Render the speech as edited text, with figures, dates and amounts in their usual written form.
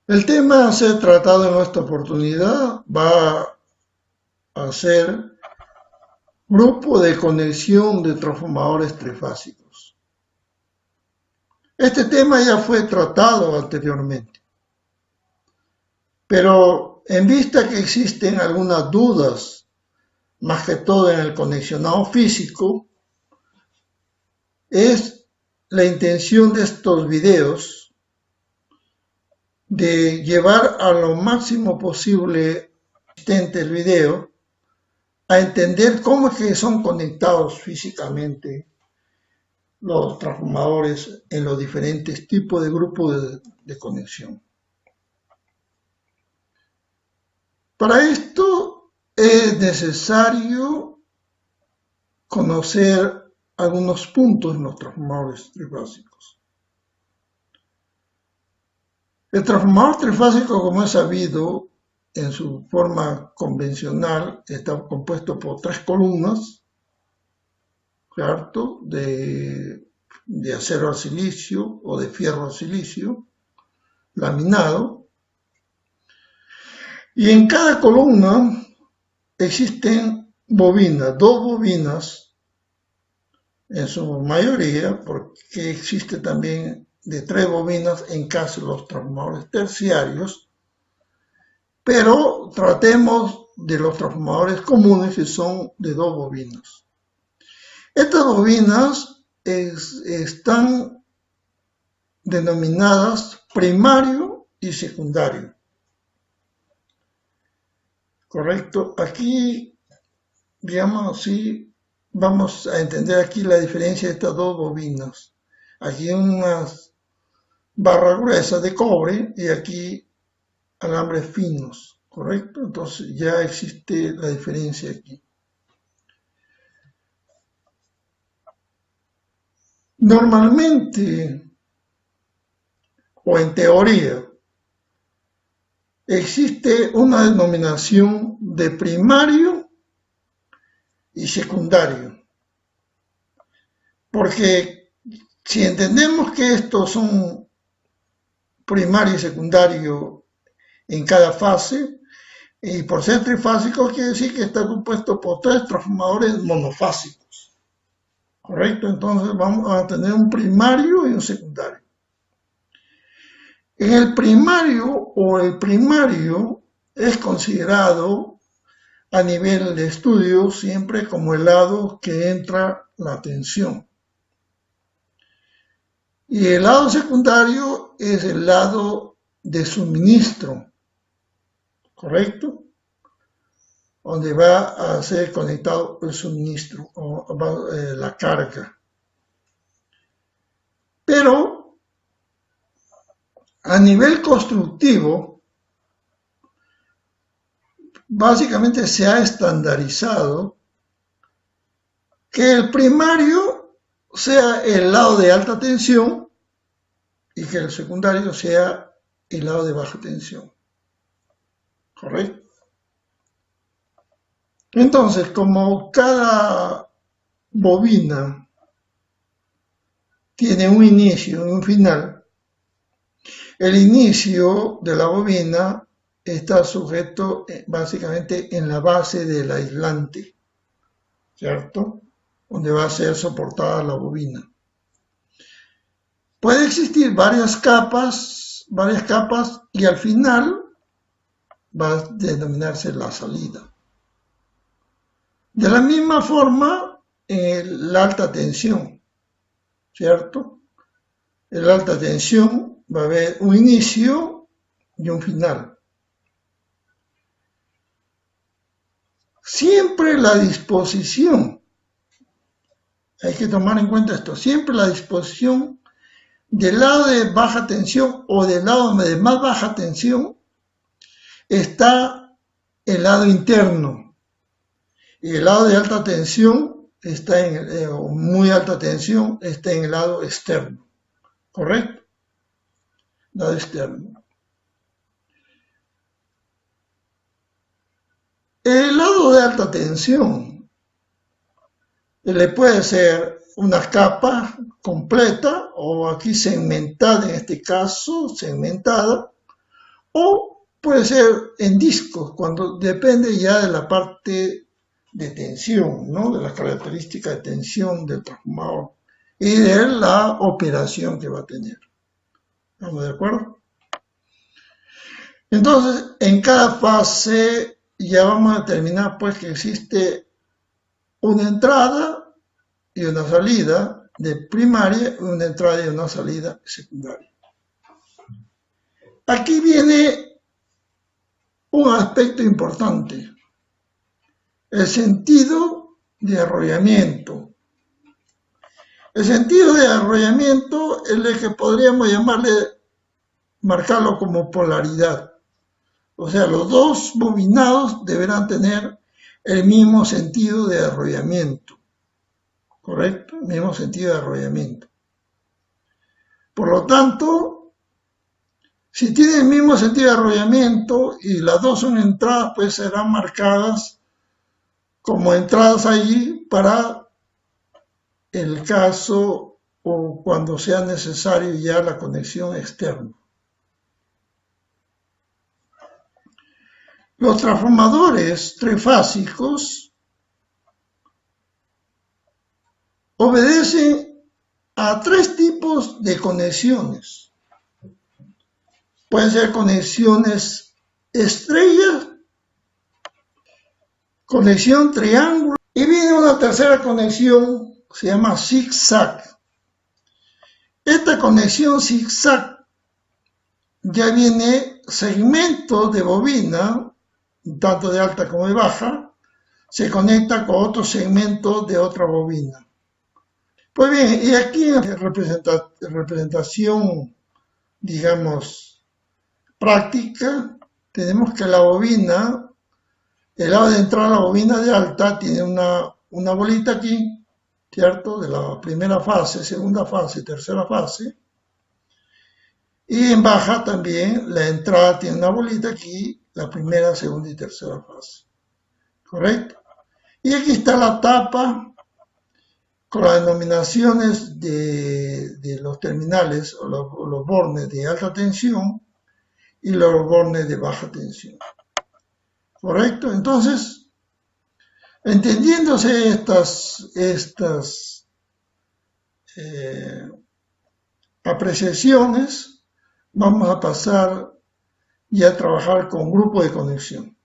El tema a ser tratado en esta oportunidad va a ser grupo de conexión de transformadores trifásicos. Este tema ya fue tratado anteriormente, pero en vista que existen algunas dudas, más que todo en el conexionado físico, es la intención de estos videos de llevar a lo máximo posible el video a entender cómo es que son conectados físicamente los transformadores en los diferentes tipos de grupos de conexión. Para esto es necesario conocer algunos puntos en los transformadores trifásicos. El transformador trifásico, como es sabido, en su forma convencional está compuesto por 3 columnas, ¿cierto? De acero al silicio o de fierro al silicio, laminado. Y en cada columna existen bobinas, 2 bobinas en su mayoría, porque existe también de 3 bobinas en caso de los transformadores terciarios, pero tratemos de los transformadores comunes que son de 2 bobinas. Estas bobinas están denominadas primario y secundario. ¿Correcto? Aquí, digamos así, vamos a entender aquí la diferencia de estas 2 bobinas. Aquí unas barras gruesas de cobre y aquí alambres finos, ¿correcto? Entonces ya existe la diferencia aquí. Normalmente, o en teoría, existe una denominación de primario y secundario. Porque si entendemos que estos son primario y secundario en cada fase, y por ser trifásico quiere decir que está compuesto por 3 transformadores monofásicos. ¿Correcto? Entonces vamos a tener un primario y un secundario. En el primario es considerado a nivel de estudio siempre como el lado que entra la tensión. Y el lado secundario es el lado de suministro, ¿correcto? Donde va a ser conectado el suministro o la carga. Pero a nivel constructivo, básicamente se ha estandarizado que el primario sea el lado de alta tensión y que el secundario sea el lado de baja tensión. ¿Correcto? Entonces, como cada bobina tiene un inicio y un final, el inicio de la bobina está sujeto básicamente en la base del aislante, ¿cierto? Donde va a ser soportada la bobina. Puede existir varias capas y al final va a denominarse la salida. De la misma forma, la alta tensión, ¿cierto? En la alta tensión va a haber un inicio y un final. Siempre la disposición, hay que tomar en cuenta esto, siempre la disposición del lado de baja tensión o del lado de más baja tensión está el lado interno. Y el lado de alta tensión está muy alta tensión está en el lado externo, ¿correcto? Lado externo. El lado de alta tensión le puede ser una capa completa o aquí segmentada, en este caso segmentada, o puede ser en discos, cuando depende ya de la parte de tensión, ¿no? De las características de tensión del transformador y de la operación que va a tener. ¿Estamos de acuerdo? Entonces, en cada fase ya vamos a determinar pues que existe una entrada y una salida de primaria y una entrada y una salida secundaria. Aquí viene un aspecto importante, el sentido de arrollamiento. El sentido de arrollamiento es el que podríamos marcarlo como polaridad. O sea, los dos bobinados deberán tener el mismo sentido de arrollamiento. ¿Correcto? El mismo sentido de arrollamiento. Por lo tanto, si tienen el mismo sentido de arrollamiento y las dos son entradas, pues serán marcadas como entradas allí para el caso o cuando sea necesario ya la conexión externa. Los transformadores trifásicos obedecen a tres tipos de conexiones. Pueden ser conexiones estrellas, conexión triángulo, y viene una tercera conexión, se llama zigzag. Esta conexión zigzag ya viene segmentos de bobina, tanto de alta como de baja, se conecta con otros segmentos de otra bobina. Pues bien, y aquí en representación, digamos, práctica, tenemos que la bobina, el lado de entrada de la bobina de alta tiene una bolita aquí, ¿cierto? De la primera fase, segunda fase, tercera fase. Y en baja también la entrada tiene una bolita aquí, la primera, segunda y tercera fase. ¿Correcto? Y aquí está la tapa con las denominaciones de los terminales o los bornes de alta tensión y los bornes de baja tensión. ¿Correcto? Entonces, entendiéndose estas apreciaciones, vamos a pasar y a trabajar con grupo de conexión.